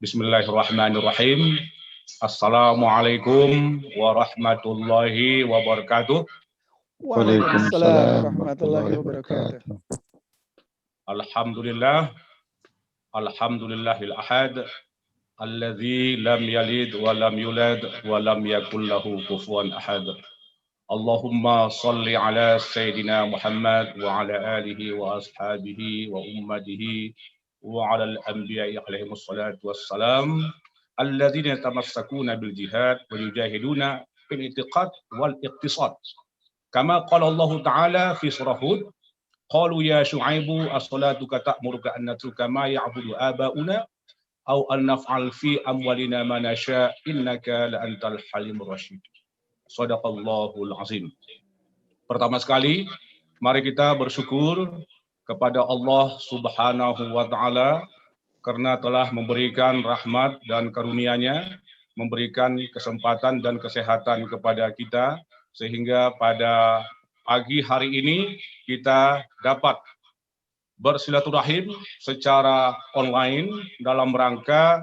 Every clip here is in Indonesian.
Bismillahirrahmanirrahim. Assalamualaikum warahmatullahi wabarakatuh. Waalaikumsalam warahmatullahi wabarakatuh. Alhamdulillah, alhamdulillahil ahad, alladzi lam yalid wa lam yulad wa lam yakul lahu kufuwan ahad. Allahumma salli ala Sayyidina Muhammad wa ala alihi wa ashabihi wa ummatihi wa ala al-anbiya'i alaihimus salatu wassalam alladzina yatamassakuna bil jihad wa yujahiduna fil i'tiqad wal iqtisad. Kama qala Allah Ta'ala fi surah Hud, qalu ya Syu'aibu as-salatuka ta'muruka an natruka ma ya'budu aba'una aw an naf'al fi amwalina ma nasha innaka la antal halimur rasyid. Shadaqallahul azim. Pertama sekali, mari kita bersyukur kepada Allah Subhanahu wa Ta'ala karena telah memberikan rahmat dan karunia-Nya, memberikan kesempatan dan kesehatan kepada kita, sehingga pada pagi hari ini kita dapat bersilaturahim secara online dalam rangka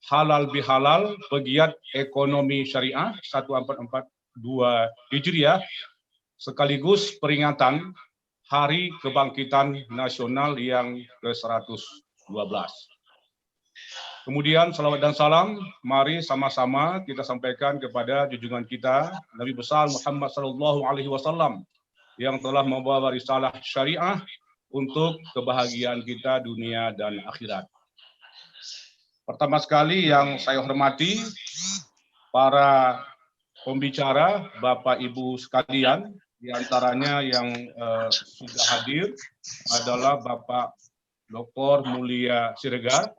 halal bihalal pegiat ekonomi syariah 1442 Hijriah, sekaligus peringatan Hari Kebangkitan Nasional yang ke-112. Kemudian salawat dan salam, mari sama-sama kita sampaikan kepada junjungan kita Nabi besar Muhammad SAW yang telah membawa risalah syariah untuk kebahagiaan kita dunia dan akhirat. Pertama sekali yang saya hormati para pembicara, Bapak Ibu sekalian, di antaranya yang sudah hadir adalah Bapak Dr. Mulia Siregar,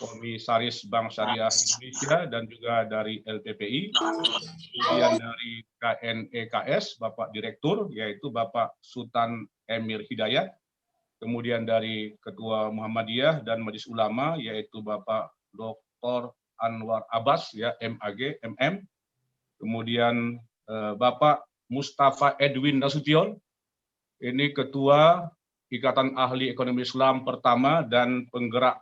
Komisaris Bank Syariah Indonesia dan juga dari LPPI, kemudian dari KNEKS, Bapak Direktur, yaitu Bapak Sultan Emir Hidayat, kemudian dari Ketua Muhammadiyah dan Majelis Ulama, yaitu Bapak Dr. Anwar Abbas, ya MAG, MM, kemudian Bapak Mustafa Edwin Nasution, ini Ketua Ikatan Ahli Ekonomi Islam pertama dan penggerak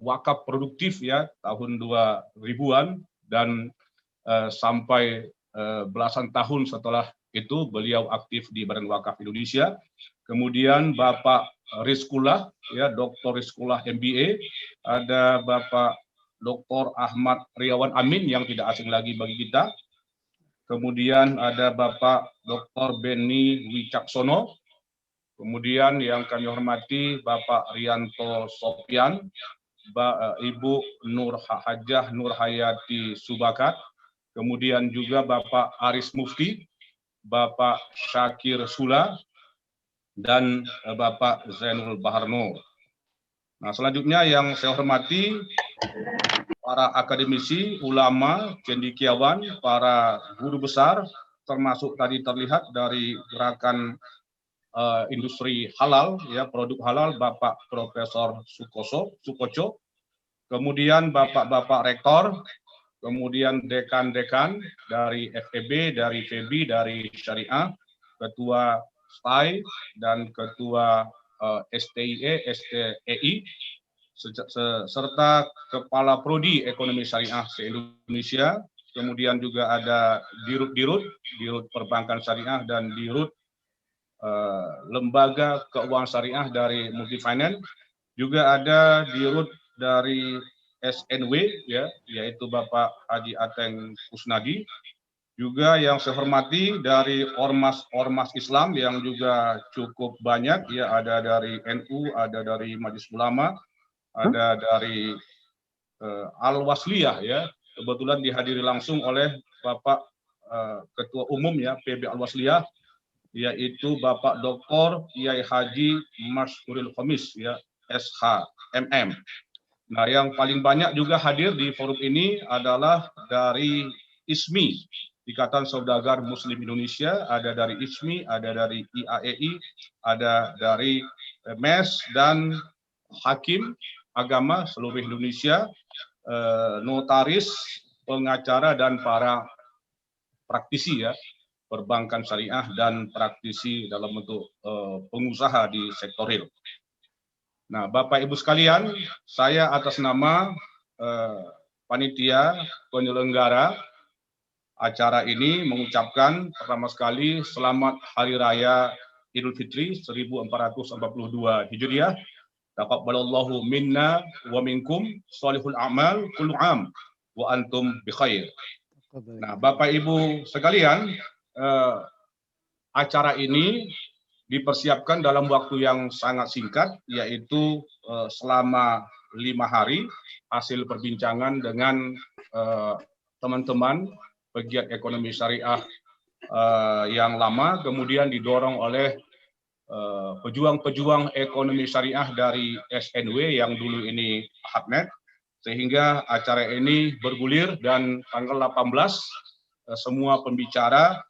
wakaf produktif ya tahun 2000-an dan sampai belasan tahun setelah itu beliau aktif di Badan Wakaf Indonesia. Kemudian Bapak Rizkullah, ya Dr. Rizkullah MBA, ada Bapak Dr. Ahmad Riawan Amin yang tidak asing lagi bagi kita. Kemudian ada Bapak Dr. Beni Wicaksono. Kemudian yang kami hormati Bapak Rianto Sopyan, Ibu Nur Hajah Nur Hayati Subakat, kemudian juga Bapak Aris Mufti, Bapak Syakir Sula, dan Bapak Zainul Baharno. Nah, selanjutnya yang saya hormati para akademisi, ulama, cendekiawan, para guru besar, termasuk tadi terlihat dari gerakan industri halal, ya produk halal, Bapak Profesor Sukoco, kemudian Bapak-Bapak Rektor, kemudian dekan-dekan dari FEB, dari FEBI, dari Syariah, Ketua STAI, dan Ketua STIE, STEI, serta Kepala Prodi Ekonomi Syariah se-Indonesia, kemudian juga ada Dirut Perbankan Syariah, dan Dirut Lembaga Keuangan Syariah dari Multifinance, juga ada Dirut dari SNW, ya, yaitu Bapak Haji Ateng Kusnadi, juga yang saya hormati dari ormas Islam yang juga cukup banyak, ya, ada dari NU, ada dari Majelis Ulama, ada dari Al-Wasliyah, ya, kebetulan dihadiri langsung oleh Bapak Ketua Umum, ya, PB Al-Wasliyah, yaitu Bapak Dr. Kiai Haji Masyhuril Khamis, ya, SHMM. Nah, yang paling banyak juga hadir di forum ini adalah dari ISMI, Ikatan Saudagar Muslim Indonesia, ada dari ISMI, ada dari IAEI, ada dari MES, dan Hakim Agama seluruh Indonesia, notaris, pengacara, dan para praktisi, ya, perbankan syariah dan praktisi dalam bentuk pengusaha di sektor real. Nah, Bapak Ibu sekalian, saya atas nama panitia penyelenggara acara ini mengucapkan pertama sekali selamat Hari Raya Idul Fitri 1442 Hijriah. Taqabbalallahu minna wa minkum sholihul a'mal kullu am wa antum bi khair. Nah, Bapak Ibu sekalian, acara ini dipersiapkan dalam waktu yang sangat singkat, yaitu selama 5 hari, hasil perbincangan dengan teman-teman pegiat ekonomi syariah yang lama, kemudian didorong oleh pejuang-pejuang ekonomi syariah dari SNW yang dulu ini Ahadnet, sehingga acara ini bergulir dan tanggal 18 semua pembicara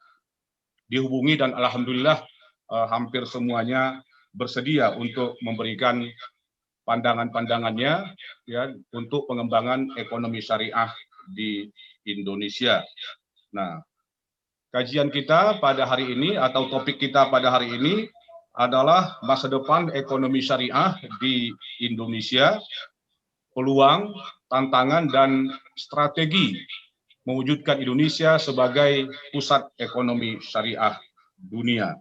dihubungi dan alhamdulillah hampir semuanya bersedia untuk memberikan pandangan-pandangannya ya untuk pengembangan ekonomi syariah di Indonesia. Nah, kajian kita pada hari ini atau topik kita pada hari ini adalah masa depan ekonomi syariah di Indonesia, peluang, tantangan, dan strategi mewujudkan Indonesia sebagai pusat ekonomi syariah dunia.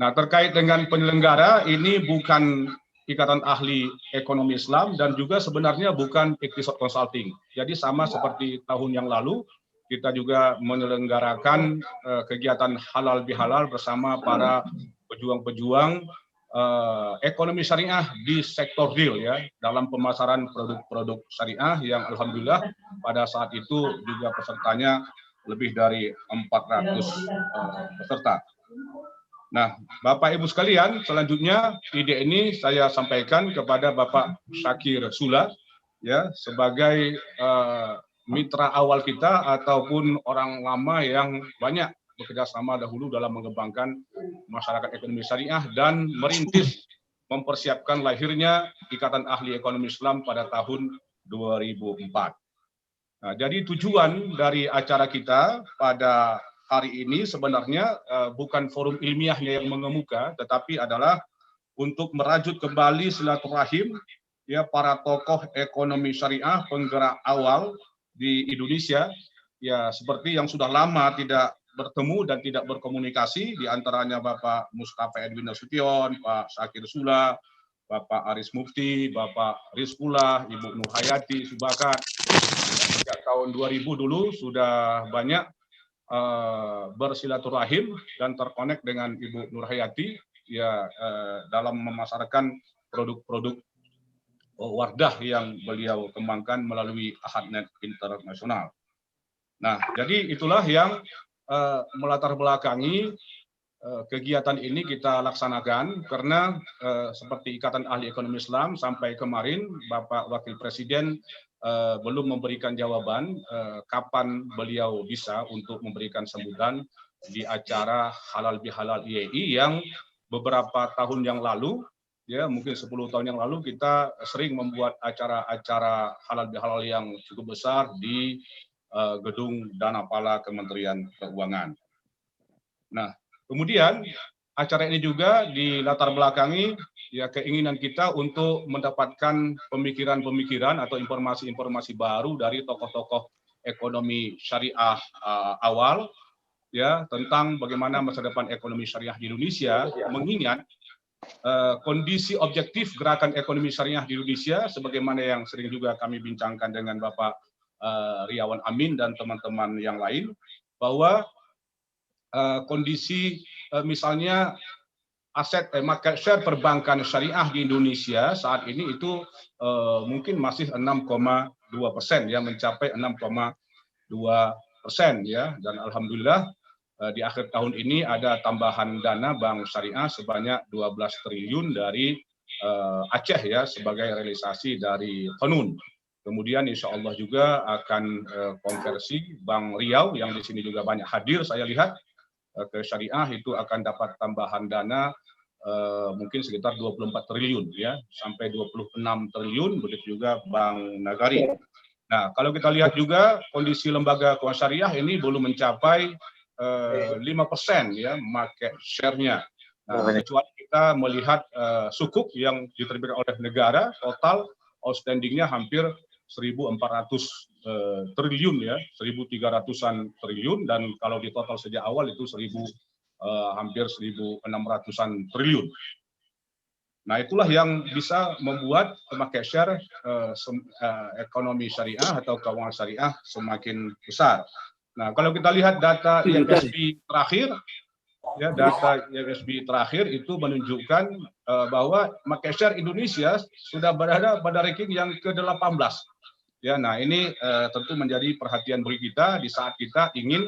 Nah, terkait dengan penyelenggara, ini bukan Ikatan Ahli Ekonomi Islam dan juga sebenarnya bukan Iqtisad Consulting. Jadi sama seperti tahun yang lalu, kita juga menyelenggarakan kegiatan halal bihalal bersama para pejuang-pejuang ekonomi syariah di sektor real ya, dalam pemasaran produk-produk syariah yang alhamdulillah pada saat itu juga pesertanya lebih dari 400 peserta. Nah, Bapak Ibu sekalian, selanjutnya ide ini saya sampaikan kepada Bapak Syakir Sula ya sebagai mitra awal kita ataupun orang lama yang banyak bekerja sama dahulu dalam mengembangkan masyarakat ekonomi syariah dan merintis mempersiapkan lahirnya Ikatan Ahli Ekonomi Islam pada tahun 2004. Nah, jadi tujuan dari acara kita pada hari ini sebenarnya bukan forum ilmiahnya yang mengemuka, tetapi adalah untuk merajut kembali silaturahim ya para tokoh ekonomi syariah penggerak awal di Indonesia, ya seperti yang sudah lama tidak bertemu dan tidak berkomunikasi, diantaranya Bapak Mustafa Edwin Nasution, Pak Syakir Sula, Bapak Aris Mufti, Bapak Rizkullah, Ibu Nur Hayati Subakat. Sejak tahun 2000 dulu sudah banyak bersilaturahim dan terkonek dengan Ibu Nur Hayati ya dalam memasarkan produk-produk Wardah yang beliau kembangkan melalui Ahadnet Internasional. Nah, jadi itulah yang melatar belakangi kegiatan ini kita laksanakan karena seperti Ikatan Ahli Ekonomi Islam sampai kemarin Bapak Wakil Presiden belum memberikan jawaban kapan beliau bisa untuk memberikan sambutan di acara Halal Bihalal IAI yang beberapa tahun yang lalu, ya mungkin 10 tahun yang lalu kita sering membuat acara-acara Halal Bihalal yang cukup besar di gedung Danapala Kementerian Keuangan. Nah, kemudian acara ini juga dilatar belakangi ya keinginan kita untuk mendapatkan pemikiran-pemikiran atau informasi-informasi baru dari tokoh-tokoh ekonomi syariah awal ya tentang bagaimana masa depan ekonomi syariah di Indonesia, mengingat kondisi objektif gerakan ekonomi syariah di Indonesia sebagaimana yang sering juga kami bincangkan dengan Bapak Riawan Amin dan teman-teman yang lain, bahwa kondisi misalnya aset market share perbankan syariah di Indonesia saat ini itu mungkin masih 6,2% ya, mencapai 6,2% ya, dan alhamdulillah di akhir tahun ini ada tambahan dana bank syariah sebanyak 12 triliun dari Aceh ya sebagai realisasi dari Qanun. Kemudian insya Allah juga akan konversi Bank Riau yang di sini juga banyak hadir saya lihat ke syariah itu akan dapat tambahan dana mungkin sekitar 24 triliun ya sampai 26 triliun, begitu juga Bank Nagari. Nah, kalau kita lihat juga kondisi lembaga keuangan syariah ini belum mencapai 5% ya market share-nya. Nah, kecuali kita melihat sukuk yang diterbitkan oleh negara, total outstanding-nya hampir 1.400 triliun ya, 1.300-an triliun, dan kalau di total sejak awal itu hampir 1.600-an triliun. Nah, itulah yang bisa membuat market share ekonomi syariah atau keuangan syariah semakin besar. Nah, kalau kita lihat data IMSB terakhir, ya, data IMSB terakhir itu menunjukkan bahwa market share Indonesia sudah berada pada ranking yang ke-18. Ya, nah ini tentu menjadi perhatian bagi kita di saat kita ingin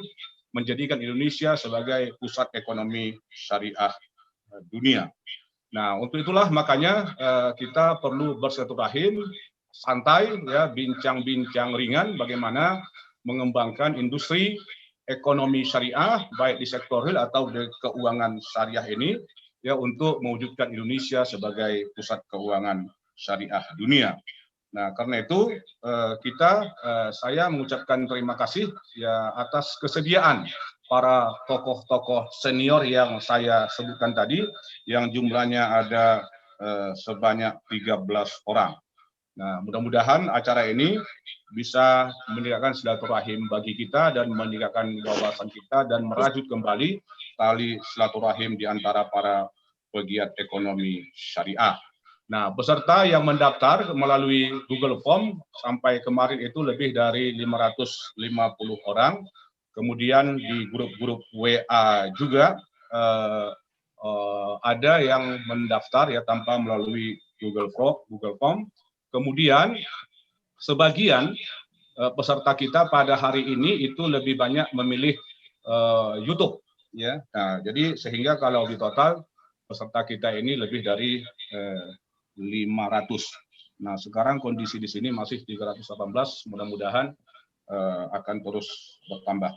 menjadikan Indonesia sebagai pusat ekonomi syariah dunia. Nah, untuk itulah makanya kita perlu bersilaturahim santai, ya, bincang-bincang ringan bagaimana mengembangkan industri ekonomi syariah baik di sektor real atau di keuangan syariah ini, ya, untuk mewujudkan Indonesia sebagai pusat keuangan syariah dunia. Nah, karena itu saya mengucapkan terima kasih ya atas kesediaan para tokoh-tokoh senior yang saya sebutkan tadi, yang jumlahnya ada sebanyak 13 orang. Nah, mudah-mudahan acara ini bisa meningkatkan silaturahim bagi kita dan meningkatkan wawasan kita dan merajut kembali tali silaturahim di antara para pegiat ekonomi syariah. Nah, peserta yang mendaftar melalui Google Form sampai kemarin itu lebih dari 550 orang. Kemudian di grup-grup WA juga ada yang mendaftar ya tanpa melalui Google Form. Kemudian sebagian peserta kita pada hari ini itu lebih banyak memilih YouTube, ya. Nah, jadi sehingga kalau di total peserta kita ini lebih dari 500. Nah, sekarang kondisi di sini masih 318, mudah-mudahan akan terus bertambah.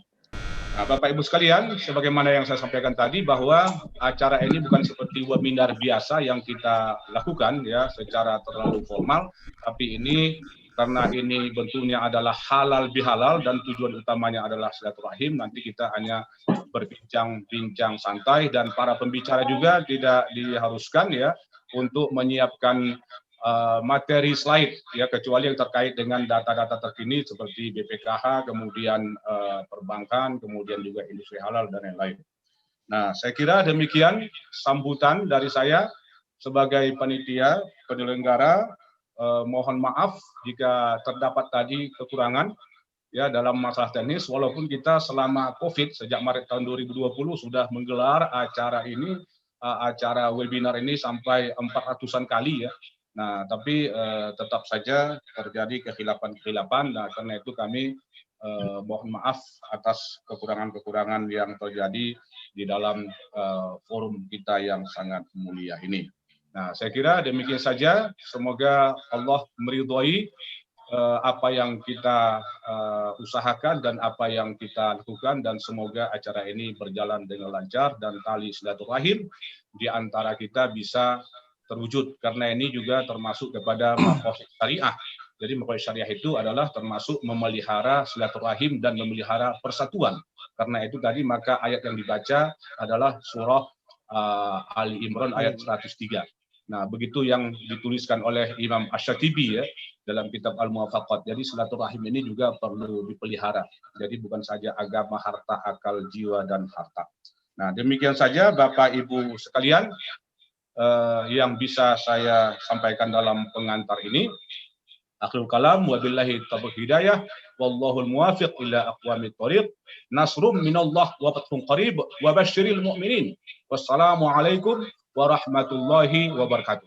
Nah, Bapak Ibu sekalian, sebagaimana yang saya sampaikan tadi bahwa acara ini bukan seperti webinar biasa yang kita lakukan ya secara terlalu formal, tapi ini karena ini bentuknya adalah halal bihalal dan tujuan utamanya adalah silaturahim, nanti kita hanya berbincang-bincang santai dan para pembicara juga tidak diharuskan ya untuk menyiapkan materi slide ya, kecuali yang terkait dengan data-data terkini seperti BPKH, kemudian perbankan, kemudian juga industri halal dan lain-lain. Nah, saya kira demikian sambutan dari saya sebagai panitia penyelenggara. Mohon maaf jika terdapat tadi kekurangan ya dalam masalah teknis, walaupun kita selama COVID sejak Maret tahun 2020 sudah menggelar acara ini, acara webinar ini sampai 400-an kali ya. Nah, tapi tetap saja terjadi kekhilafan-kekhilafan. Nah, karena itu kami mohon maaf atas kekurangan-kekurangan yang terjadi di dalam forum kita yang sangat mulia ini. Nah, saya kira demikian saja. Semoga Allah meridhoi apa yang kita usahakan dan apa yang kita lakukan, dan semoga acara ini berjalan dengan lancar dan tali silaturahim di antara kita bisa terwujud, karena ini juga termasuk kepada maqasid syariah. Jadi maqasid syariah itu adalah termasuk memelihara silaturahim dan memelihara persatuan. Karena itu tadi maka ayat yang dibaca adalah surah Ali Imran ayat 103. Nah, begitu yang dituliskan oleh Imam Asy-Syatibi ya dalam kitab Al-Muwafaqat. Jadi silaturahim ini juga perlu dipelihara. Jadi bukan saja agama, harta, akal, jiwa, dan harta. Nah, demikian saja Bapak Ibu sekalian yang bisa saya sampaikan dalam pengantar ini. Akhirul kalam, wabillahi taufiq hidayah, wallahul muwafiq ila aqwamit thoriq, nasrum minallah wa fathun qarib, wa basyiril mu'minin. Wassalamualaikum warahmatullahi wabarakatuh.